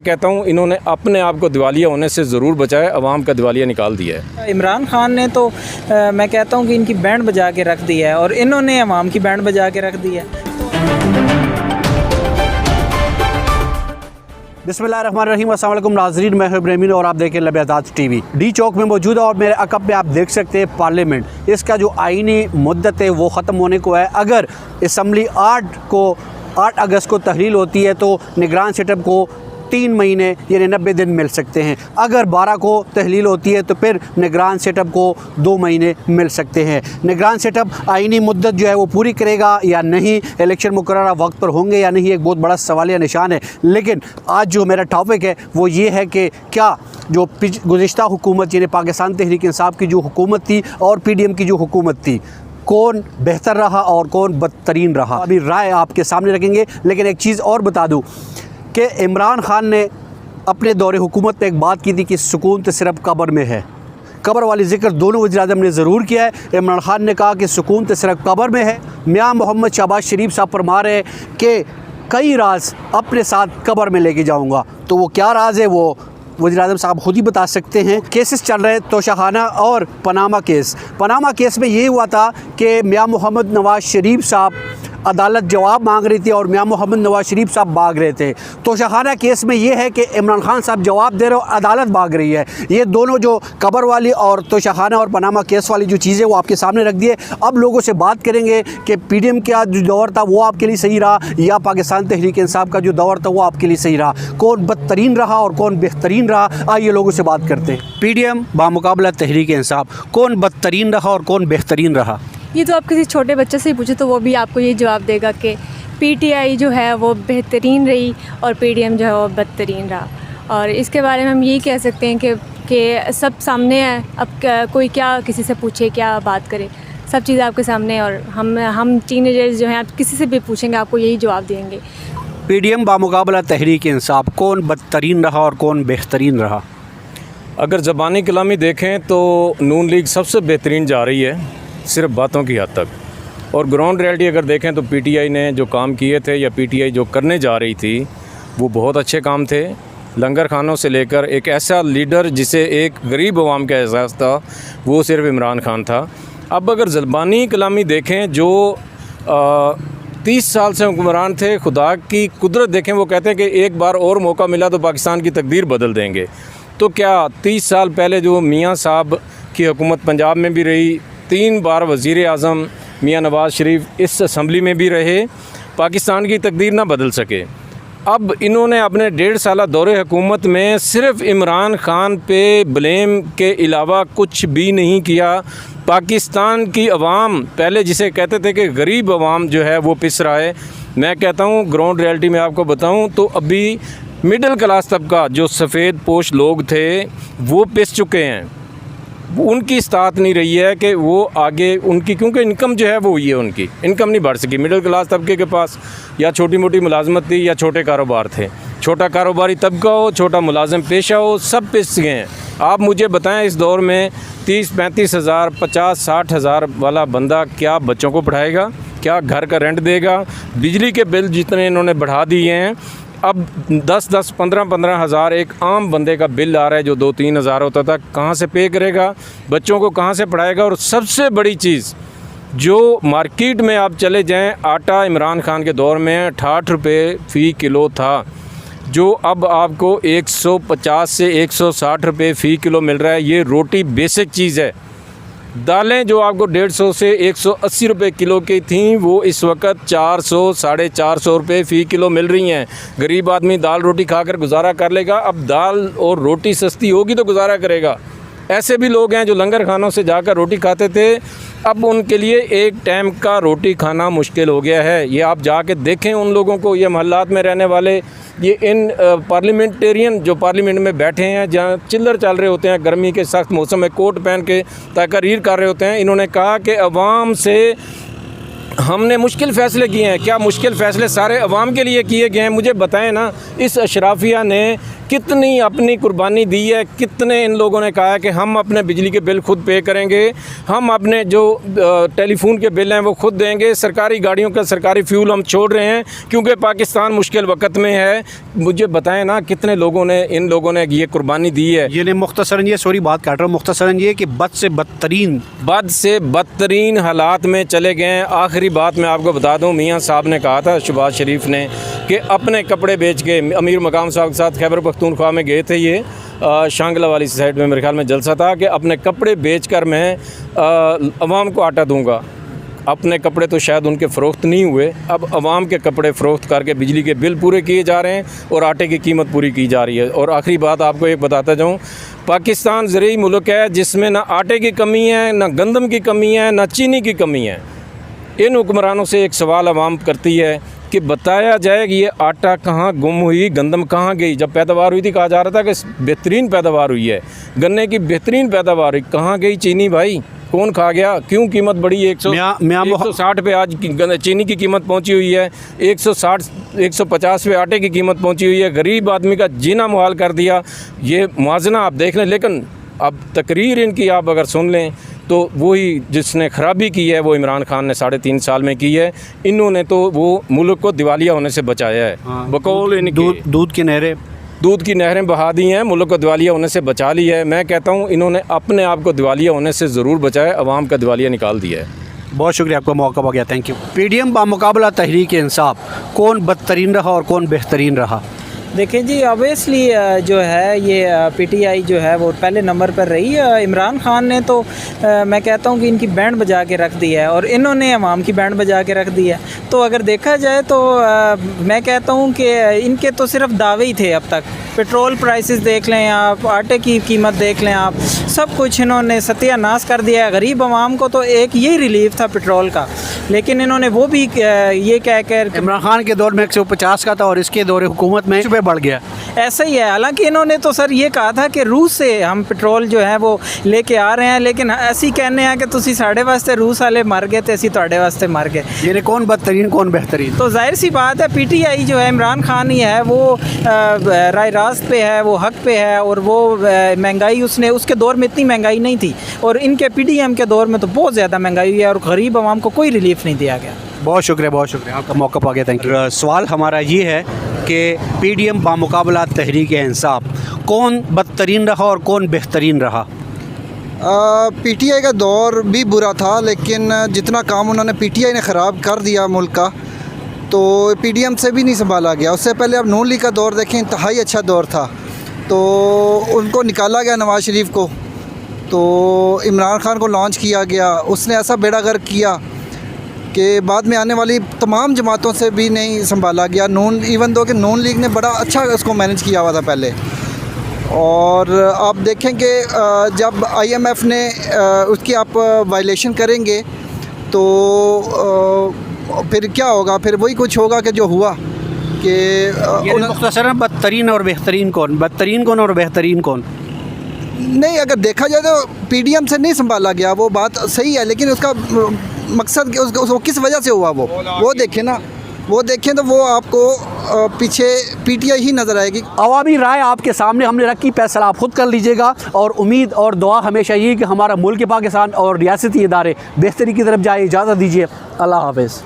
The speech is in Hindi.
कहता हूँ इन्होंने अपने आप को दिवालिया होने से ज़रूर बचाया, अवाम का दिवालिया निकाल दिया है। इमरान खान ने तो मैं कहता हूँ कि इनकी बैंड बजा के रख दी है और इन्होंने अवाम की बैंड बजा के रख दी है। बिस्मिल्लाहिर्रहमानिर्रहीम, अस्सलाम वालेकुम नाज़रीन, मैं हूं इब्राहिम और आप देखें लबयादात टीवी। डी चौक में मौजूद है और मेरे अकब पे आप देख सकते हैं पार्लियामेंट। इसका जो आईनी मुद्दत है वो ख़त्म होने को है। अगर असम्बली 8 अगस्त को तहलील होती है तो निगरान सेटअप को 3 महीने यानी 90 दिन मिल सकते हैं। अगर 12 को तहलील होती है तो फिर निगरान सेटअप को 2 महीने मिल सकते हैं। निगरान सेटअप आईनी मुद्दत जो है वो पूरी करेगा या नहीं, इलेक्शन मुकर्ररा वक्त पर होंगे या नहीं, एक बहुत बड़ा सवालिया निशान है। लेकिन आज जो मेरा टॉपिक है वो ये है कि क्या जो गुज़िश्ता हुकूमत यानी पाकिस्तान तहरीक इंसाफ की जो हुकूमत थी और PDM की जो हुकूमत थी, कौन बेहतर रहा और कौन बदतरीन रहा, अभी राय आपके सामने रखेंगे। लेकिन एक चीज़ और बता दूँ कि इमरान खान ने अपने दौरे हुकूमत में एक बात की थी कि सुकून तो सिर्फ कब्र में है। कब्र वाली ज़िक्र दोनों वज़ीर-ए-आज़म ने ज़रूर किया है। इमरान खान ने कहा कि सुकून तो सिर्फ कब्र में है। मियाँ मोहम्मद शहबाज शरीफ साहब फरमा रहे हैं कि कई राज अपने साथ कब्र में लेके जाऊँगा। तो वो क्या राज है वो वज़ीर-ए-आज़म साहब खुद ही बता सकते हैं। केसेस चल रहे तोशाखाना और पनामा केस में ये हुआ था कि मियाँ मोहम्मद नवाज़ शरीफ साहब अदालत जवाब मांग रही थी और मियाँ मोहम्मद नवाज़ शरीफ साहब भाग रहे थे। तोशाखाना केस में ये है कि इमरान खान साहब जवाब दे रहे हो, अदालत भाग रही है। ये दोनों जो कब्र वाली और तोशाखाना और पनामा केस वाली जो चीज़ें वो आपके सामने रख दिए। अब लोगों से बात करेंगे कि PDM का जो दौर था वो आपके लिए सही रहा या पाकिस्तान तहरीक इंसाफ का जो दौर था वो आपके लिए सही रहा, कौन बदतरीन रहा और कौन बेहतरीन रहा। आइए लोगों से बात करते हैं। PDM बामुकाबला तहरीक इंसाफ, कौन बदतरीन रहा और कौन बेहतरीन रहा? ये तो आप किसी छोटे बच्चे से ही पूछे तो वो भी आपको ये जवाब देगा कि PTI जो है वो बेहतरीन रही और PDM जो है वो बदतरीन रहा। और इसके बारे में हम यही कह सकते हैं कि सब सामने है। अब कोई क्या किसी से पूछे, क्या बात करे, सब चीज़ आपके सामने है। और हम टीनेजर्स जो हैं, आप किसी से भी पूछेंगे आपको यही जवाब देंगे। PDM बामुकाबला तहरीक इंसाफ, कौन बदतरीन रहा और कौन बेहतरीन रहा? अगर ज़बानी कलामी देखें तो नून लीग सबसे बेहतरीन जा रही है, सिर्फ बातों की हद तक। और ग्राउंड रियलिटी अगर देखें तो PTI ने जो काम किए थे या PTI जो करने जा रही थी वो बहुत अच्छे काम थे। लंगर खानों से लेकर एक ऐसा लीडर जिसे एक गरीब अवाम का एहसास था, वो सिर्फ इमरान खान था। अब अगर ज़बानी कलामी देखें, जो 30 साल से हुक्मरान थे, खुदा की कुदरत देखें, वो कहते हैं कि एक बार और मौका मिला तो पाकिस्तान की तकदीर बदल देंगे। तो क्या 30 साल पहले जो मियाँ साहब की हुकूमत पंजाब में भी रही, 3 बार वज़ीर-ए-आज़म मियाँ नवाज़ शरीफ इस असम्बली में भी रहे, पाकिस्तान की तकदीर ना बदल सके। अब इन्होंने अपने 1.5 साल दौरे हुकूमत में सिर्फ इमरान खान पे ब्लेम के अलावा कुछ भी नहीं किया। पाकिस्तान की अवाम, पहले जिसे कहते थे कि गरीब अवाम जो है वो पिस रहा है, मैं कहता हूँ ग्राउंड रियलिटी में आपको बताऊँ तो अभी मिडिल क्लास तबका जो सफ़ेद पोश लोग थे वो पिस चुके हैं। उनकी इस्तात नहीं रही है कि वो आगे उनकी, क्योंकि इनकम जो है वो ये उनकी इनकम नहीं बढ़ सकी। मिडिल क्लास तबके के पास या छोटी मोटी मुलाजमत थी या छोटे कारोबार थे। छोटा कारोबारी तबका हो, छोटा मुलाजिम पेशा हो, सब पिस गए हैं। आप मुझे बताएं इस दौर में 30-35 हज़ार, 50-60 हज़ार वाला बंदा क्या बच्चों को पढ़ाएगा, क्या घर का रेंट देगा? बिजली के बिल जितने इन्होंने बढ़ा दिए हैं, अब 10-10, 15-15 हज़ार एक आम बंदे का बिल आ रहा है जो 2-3 हज़ार होता था। कहाँ से पे करेगा, बच्चों को कहाँ से पढ़ाएगा? और सबसे बड़ी चीज़, जो मार्केट में आप चले जाएं, आटा इमरान खान के दौर में 68 रुपये फ़ी किलो था, जो अब आपको 150 से 160 रुपये फ़ी किलो मिल रहा है। ये रोटी बेसिक चीज़ है। दालें जो आपको 150 से 180 रुपये किलो की थीं, वो इस वक्त 400, 450 रुपये फ़ी किलो मिल रही हैं। गरीब आदमी दाल रोटी खाकर गुजारा कर लेगा। अब दाल और रोटी सस्ती होगी तो गुजारा करेगा। ऐसे भी लोग हैं जो लंगर खानों से जाकर रोटी खाते थे, अब उनके लिए एक टाइम का रोटी खाना मुश्किल हो गया है। ये आप जाके देखें उन लोगों को, ये महल्लात में रहने वाले, ये इन पार्लियामेंटेरियन जो पार्लियामेंट में बैठे हैं, जहाँ चिल्लर चल रहे होते हैं, गर्मी के सख्त मौसम में कोट पहन के तकरीर कर रहे होते हैं। इन्होंने कहा कि अवाम से हमने मुश्किल फ़ैसले किए हैं। क्या मुश्किल फ़ैसले सारे अवाम के लिए किए गए हैं? मुझे बताएं ना, इस अशराफिया ने कितनी अपनी कुर्बानी दी है, कितने इन लोगों ने कहा है कि हम अपने बिजली के बिल खुद पे करेंगे, हम अपने जो टेलीफोन के बिल हैं वो खुद देंगे, सरकारी गाड़ियों का सरकारी फ्यूल हम छोड़ रहे हैं क्योंकि पाकिस्तान मुश्किल वक्त में है। मुझे बताएं ना कितने लोगों ने, इन लोगों ने ये कुर्बानी दी है। ये मुख्तसरन ये सॉरी बात काट रहा हूँ, मुख्तसरन ये कि बद से बदतरीन हालात में चले गए। आखिरी बात मैं आपको बता दूं, मियां साहब ने कहा था, शहबाज शरीफ ने, कि अपने कपड़े बेच के, अमीर मकाम साहब के साथ खैबर पख्तूनख्वा में गए थे, ये शांगला वाली साइड में मेरे ख्याल में जलसा था, कि अपने कपड़े बेचकर मैं अवाम को आटा दूंगा। अपने कपड़े तो शायद उनके फ़रोख्त नहीं हुए, अब अवाम के कपड़े फ़रोख्त करके बिजली के बिल पूरे किए जा रहे हैं और आटे की कीमत पूरी की जा रही है। और आखिरी बात आपको एक बताता जाऊँ, पाकिस्तान ज़रूरी मुल्क है जिसमें ना आटे की कमी है, ना गंदम की कमी है, ना चीनी की कमी है। इन हुक्मरानों से एक सवाल आवाम करती है कि बताया जाए कि ये आटा कहाँ गुम हुई, गंदम कहाँ गई। जब पैदावार हुई थी कहा जा रहा था कि बेहतरीन पैदावार हुई है, गन्ने की बेहतरीन पैदावार हुई, कहाँ गई चीनी भाई, कौन खा गया, क्यों कीमत बढ़ी है? 160 पे आज चीनी की कीमत पहुंची हुई है, 160 150 पे आटे की कीमत पहुंची हुई है। गरीब आदमी का जीना मुहाल कर दिया। ये मुआवजा आप देख लें, लेकिन अब तकरीर इनकी आप अगर सुन लें तो वही जिसने ख़राबी की है वो इमरान खान ने 3.5 साल में की है। इन्होंने तो वो मुल्क को दिवालिया होने से बचाया है। बकौल इनकी दूध की नहरें बहा दी हैं, मुल्क को दिवालिया होने से बचा ली है। मैं कहता हूँ इन्होंने अपने आप को दिवालिया होने से ज़रूर बचाया, अवाम का दिवालिया निकाल दिया है। बहुत शुक्रिया, आपका मौका हो गया, thank you. PDM बामुकाबला Tehreek Insaf, कौन बदतरीन रहा और कौन बेहतरीन रहा? देखिए जी, ऑब्वियसली जो है ये पीटीआई जो है वो पहले नंबर पर रही। इमरान खान ने तो मैं कहता हूँ कि इनकी बैंड बजा के रख दी है और इन्होंने अवाम की बैंड बजा के रख दी है। तो अगर देखा जाए तो मैं कहता हूँ कि इनके तो सिर्फ दावे ही थे अब तक। पेट्रोल प्राइसेस देख लें आप, आटे की कीमत देख लें आप, सब कुछ इन्होंने सत्यानाश कर दिया है। गरीब आवाम को तो एक यही रिलीफ था पेट्रोल का, लेकिन इन्होंने वो भी ये कह कर, इमरान खान के दौर में 150 का था और इसके दौर हुकूमत में पे बढ़ गया। ऐसा ही है। हालांकि इन्होंने तो सर ये कहा था कि रूस से हम पेट्रोल जो है वो लेके आ रहे हैं, लेकिन ऐसी कहने हैं कि तुसी साढ़े वास्ते रूस वाले मर गए थे, ऐसी ਤੁਹਾਡੇ वास्ते मर गए। ये कौन बदतरीन कौन बेहतरीन? तो जाहिर सी बात है पीटीआई जो है इमरान खान ही है, वो राय रास्त पे है, वो हक पे है। और वो महंगाई उसके दौर में इतनी महंगाई नहीं थी और इनके पीडीएम के दौर में तो बहुत ज़्यादा महंगाई हुई है और गरीब आवाम को कोई रिलीफ नहीं दिया गया। बहुत शुक्रिया, आपका मौका पा गया, थैंक यू। सवाल हमारा ये है कि पीडीएम बामुकाबला तहरीक इंसाफ, कौन बदतरीन रहा और कौन बेहतरीन रहा? पीटीआई का दौर भी बुरा था, लेकिन जितना काम उन्होंने पीटीआई ने ख़राब कर दिया मुल्क का, तो पीडीएम से भी नहीं संभाला गया। उससे पहले अब नून लीग का दौर देखें, इंतहाई अच्छा दौर था। तो उनको निकाला गया नवाज़ शरीफ को, तो इमरान खान को लॉन्च किया गया। उसने ऐसा बेड़ा गर्क किया कि बाद में आने वाली तमाम जमातों से भी नहीं संभाला गया। इवन दो कि नून लीग ने बड़ा अच्छा उसको मैनेज किया हुआ था पहले। और आप देखें कि जब आईएमएफ ने उसकी आप वायलेशन करेंगे तो फिर क्या होगा? फिर वही कुछ होगा कि जो हुआ कि मुख्तसरन बदतरीन और बेहतरीन कौन? बदतरीन कौन और बेहतरीन कौन? नहीं, अगर देखा जाए तो पीडीएम से नहीं संभाला गया, वो बात सही है, लेकिन उसका मकसद उसको किस वजह से हुआ वो देखें ना, वो देखें तो वो आपको पीछे पीटीआई ही नज़र आएगी। अवामी राय आपके सामने हमने रखी, फैसला आप खुद कर लीजिएगा। और उम्मीद और दुआ हमेशा यही कि हमारा मुल्क पाकिस्तान और रियासती इदारे बेहतरी की तरफ जाए। इजाज़त दीजिए, अल्लाह हाफ़िज़।